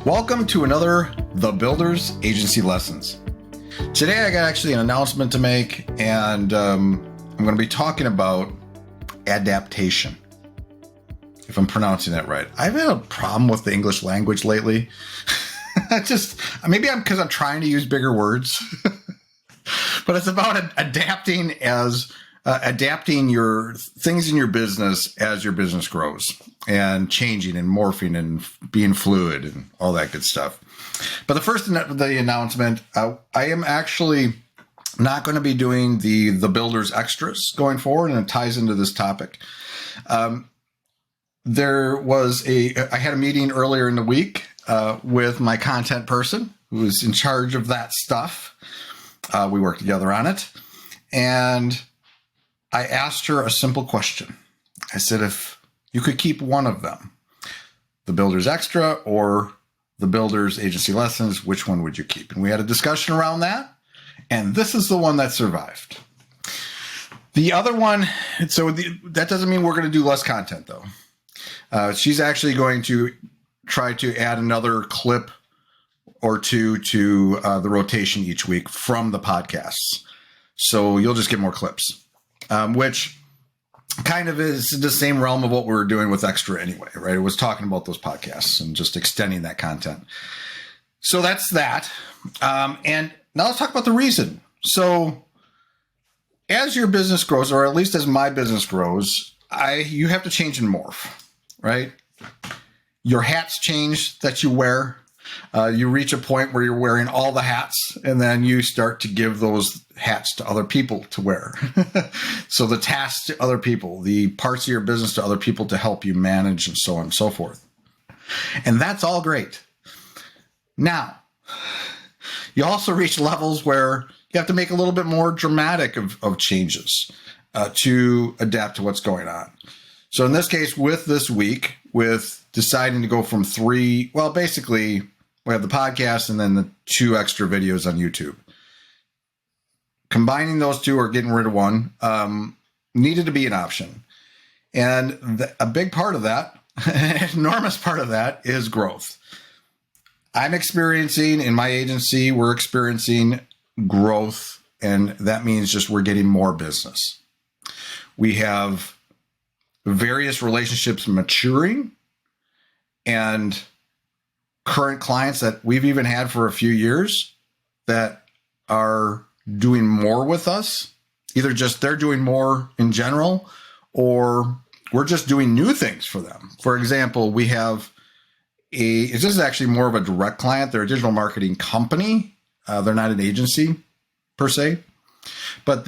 Welcome to another The Builders Agency Lessons. Today I got actually an announcement to make, and I'm going to be talking about adaptation, if I'm pronouncing that right. I've had a problem with the English language lately. Maybe because I'm trying to use bigger words, but it's about adapting your things in your business as your business grows and changing and morphing and being fluid and all that good stuff. But the announcement, I am actually not going to be doing the Builders Extras going forward, and it ties into this topic. I had a meeting earlier in the week with my content person who is in charge of that stuff. We worked together on it, and I asked her a simple question. I said, if you could keep one of them, the Builders Extra or the Builders Agency Lessons, which one would you keep? And we had a discussion around that, and this is the one that survived. The other one, that doesn't mean we're going to do less content, though. She's actually going to try to add another clip or two to the rotation each week from the podcasts. So you'll just get more clips. Which kind of is the same realm of what we were doing with Extra anyway, right? It was talking about those podcasts and just extending that content. So that's that. And now let's talk about the reason. So as your business grows, or at least as my business grows, you have to change and morph, right? Your hats change that you wear. You reach a point where you're wearing all the hats, and then you start to give those hats to other people to wear. So the tasks to other people, the parts of your business to other people to help you manage, and so on and so forth. And that's all great. Now, you also reach levels where you have to make a little bit more dramatic of changes to adapt to what's going on. So in this case, with this week, with deciding to go from basically we have the podcast and then the 2 extra videos on YouTube. Combining those 2 or getting rid of one needed to be an option. And a big part of that, an enormous part of that, is growth. I'm experiencing, in my agency, we're experiencing growth, and that means just we're getting more business. We have various relationships maturing, and current clients that we've even had for a few years that are doing more with us. Either just they're doing more in general, or we're just doing new things for them. For example, we have this is actually more of a direct client. They're a digital marketing company. They're not an agency per se, but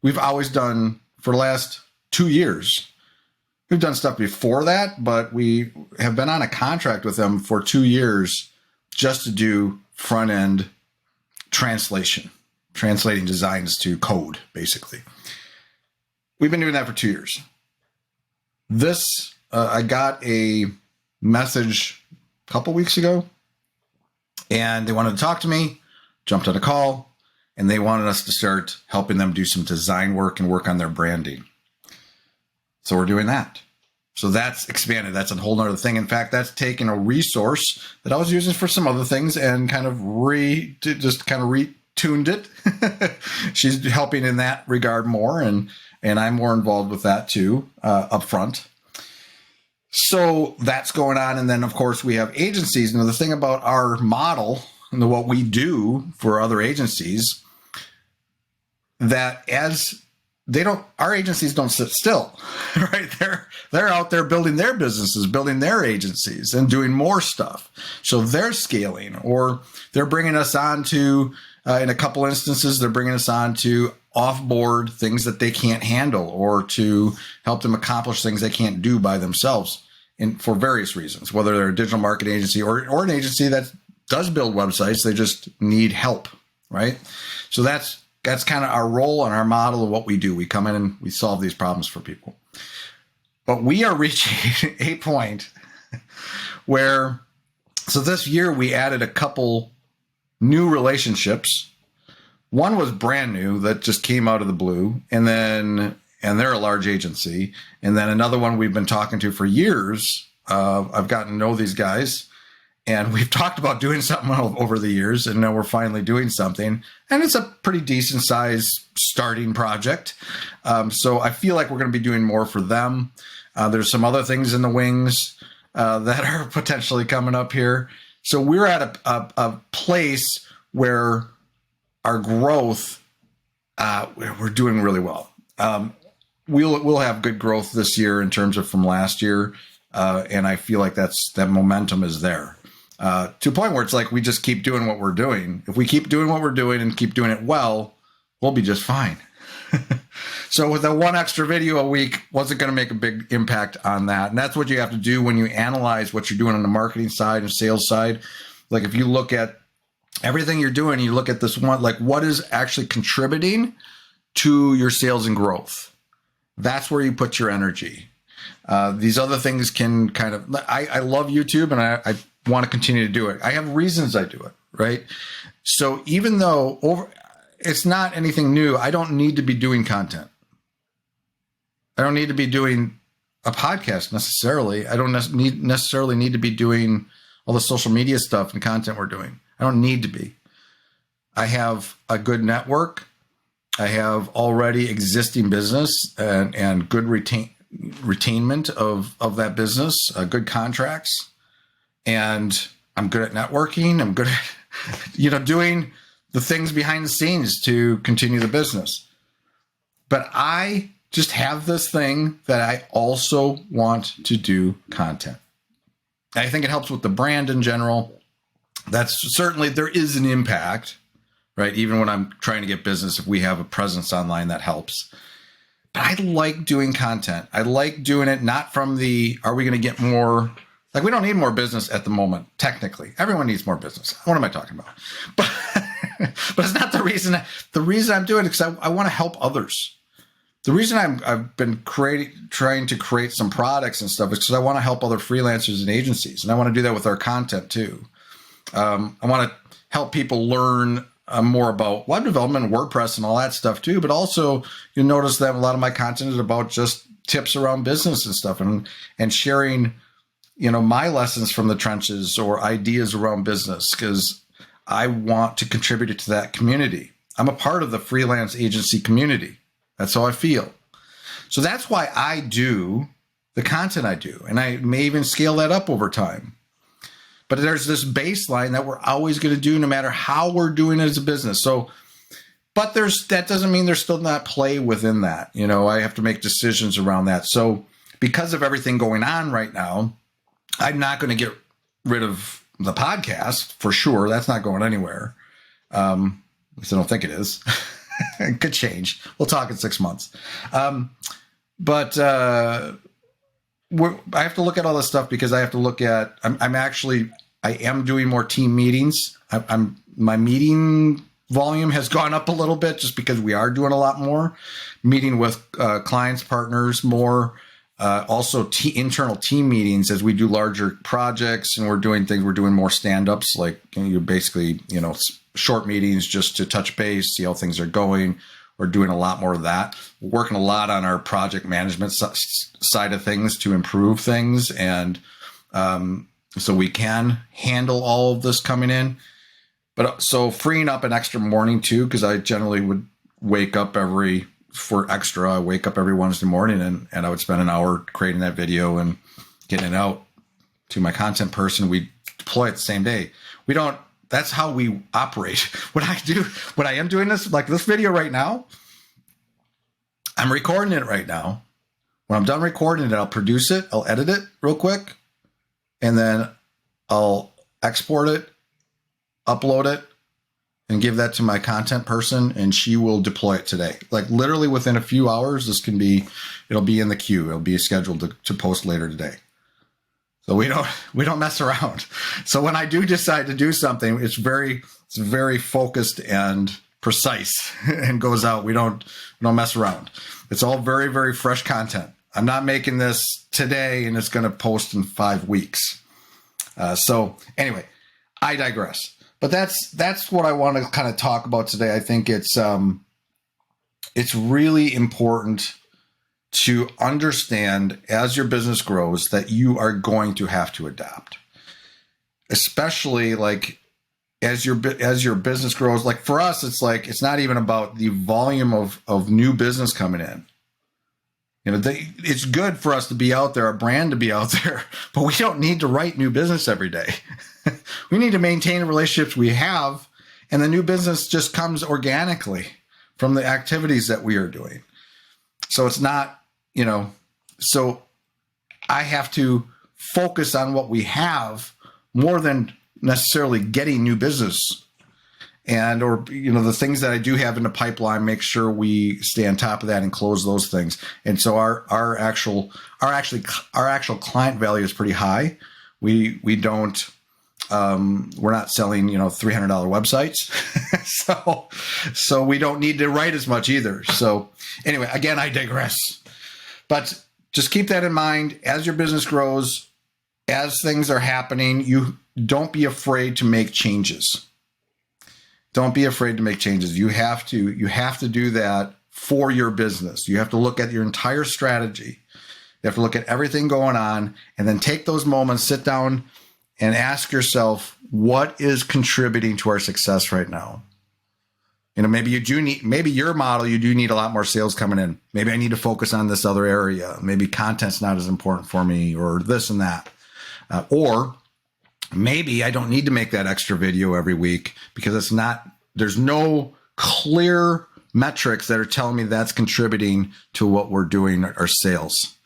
we've always done for the last 2 years. We've done stuff before that, but we have been on a contract with them for 2 years just to do front-end translating designs to code, basically. We've been doing that for 2 years. I got a message a couple weeks ago, and they wanted to talk to me, jumped on a call, and they wanted us to start helping them do some design work and work on their branding. So we're doing that. So that's expanded. That's a whole nother thing. In fact, that's taken a resource that I was using for some other things and kind of retuned it. She's helping in that regard more, and I'm more involved with that too, up front. So that's going on. And then, of course, we have agencies. And the thing about our model and what we do for other agencies, that our agencies don't sit still, right? They're out there building their businesses, building their agencies, and doing more stuff. So they're scaling, or they're bringing us on to, in a couple instances, they're bringing us on to off-board things that they can't handle, or to help them accomplish things they can't do by themselves, for various reasons, whether they're a digital marketing agency or an agency that does build websites. They just need help, right? So that's kind of our role and our model of what we do. We come in and we solve these problems for people. But we are reaching a point where, so this year we added a couple new relationships. One was brand new that just came out of the blue, and they're a large agency. And then another one we've been talking to for years. I've gotten to know these guys, And we've talked about doing something over the years, and now we're finally doing something. And it's a pretty decent size starting project. So I feel like we're going to be doing more for them. There's some other things in the wings that are potentially coming up here. So we're at a place where our growth, we're doing really well. We'll have good growth this year in terms of from last year. And I feel like that momentum is there. To a point where it's like we just keep doing what we're doing. If we keep doing what we're doing and keep doing it well, we'll be just fine. So with the one extra video a week wasn't going to make a big impact on that. And that's what you have to do when you analyze what you're doing on the marketing side and sales side. Like if you look at everything you're doing, you look at this one, like what is actually contributing to your sales and growth. That's where you put your energy. These other things can kind of, I love YouTube and I want to continue to do it. I have reasons I do it, right? So even though it's not anything new, I don't need to be doing content. I don't need to be doing a podcast necessarily. I don't necessarily need to be doing all the social media stuff and content we're doing. I don't need to be. I have a good network. I have already existing business and good retainment of that business, good contracts. And I'm good at networking. I'm good at, doing the things behind the scenes to continue the business. But I just have this thing that I also want to do content. I think it helps with the brand in general. That's certainly, there is an impact, right? Even when I'm trying to get business, if we have a presence online, that helps. But I like doing content. I like doing it not from are we going to get more? Like we don't need more business at the moment, technically. Everyone needs more business. What am I talking about? But it's not the reason. The reason I'm doing it is because I want to help others. The reason I've been trying to create some products and stuff is because I want to help other freelancers and agencies. And I want to do that with our content too. I want to help people learn more about web development, WordPress, and all that stuff too. But also, you'll notice that a lot of my content is about just tips around business and stuff, and sharing, my lessons from the trenches or ideas around business, because I want to contribute to that community. I'm a part of the freelance agency community. That's how I feel. So that's why I do the content I do, and I may even scale that up over time. But there's this baseline that we're always going to do no matter how we're doing it as a business. So, but that doesn't mean there's still not play within that. I have to make decisions around that. So because of everything going on right now, I'm not going to get rid of the podcast for sure. That's not going anywhere. At least I don't think it is. It could change. We'll talk in 6 months. But I have to look at all this stuff because I have to look at, I am doing more team meetings. My meeting volume has gone up a little bit just because we are doing a lot more meeting with clients, partners, more, also internal team meetings as we do larger projects and we're doing more stand-ups, like you basically, short meetings just to touch base, see how things are going. We're doing a lot more of that. We're working a lot on our project management side of things to improve things. And so we can handle all of this coming in. But so freeing up an extra morning too, because I generally would wake up I wake up every Wednesday morning and I would spend an hour creating that video and getting it out to my content person. We deploy it the same day. That's how we operate. When I am doing this, like this video right now, I'm recording it right now. When I'm done recording it, I'll produce it. I'll edit it real quick. And then I'll export it, upload it, and give that to my content person. And she will deploy it today. Like literally within a few hours, it'll be in the queue. It'll be scheduled to post later today. So we don't mess around. So when I do decide to do something, it's very focused and precise and goes out. We don't mess around. It's all very, very fresh content. I'm not making this today and it's going to post in 5 weeks. So anyway, I digress. But that's what I want to kind of talk about today. I think it's really important to understand as your business grows that you are going to have to adapt. especially like as your business grows. Like for us, it's like it's not even about the volume of new business coming in. It's good for us to be out there, our brand to be out there, but we don't need to write new business every day. We need to maintain the relationships we have, and the new business just comes organically from the activities that we are doing. So it's not, so I have to focus on what we have more than necessarily getting new business. Or the things that I do have in the pipeline, make sure we stay on top of that and close those things. And so our actual client value is pretty high. We don't we're not selling $300 websites, so we don't need to write as much either. So anyway, again, I digress. But just keep that in mind as your business grows, as things are happening. You don't be afraid to make changes. Don't be afraid to make changes. You have to do that for your business. You have to look at your entire strategy. You have to look at everything going on, and then take those moments, sit down and ask yourself, what is contributing to our success right now? Maybe your model, you do need a lot more sales coming in. Maybe I need to focus on this other area. Maybe content's not as important for me, or this and that. Or maybe I don't need to make that extra video every week because there's no clear metrics that are telling me that's contributing to what we're doing, our sales.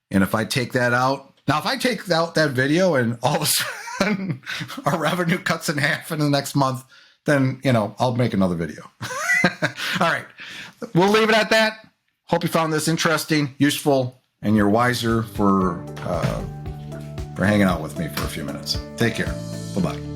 And if I take that out, that video and all of a sudden our revenue cuts in half in the next month, then, I'll make another video. All right. We'll leave it at that. Hope you found this interesting, useful, and you're wiser for hanging out with me for a few minutes. Take care. Bye-bye.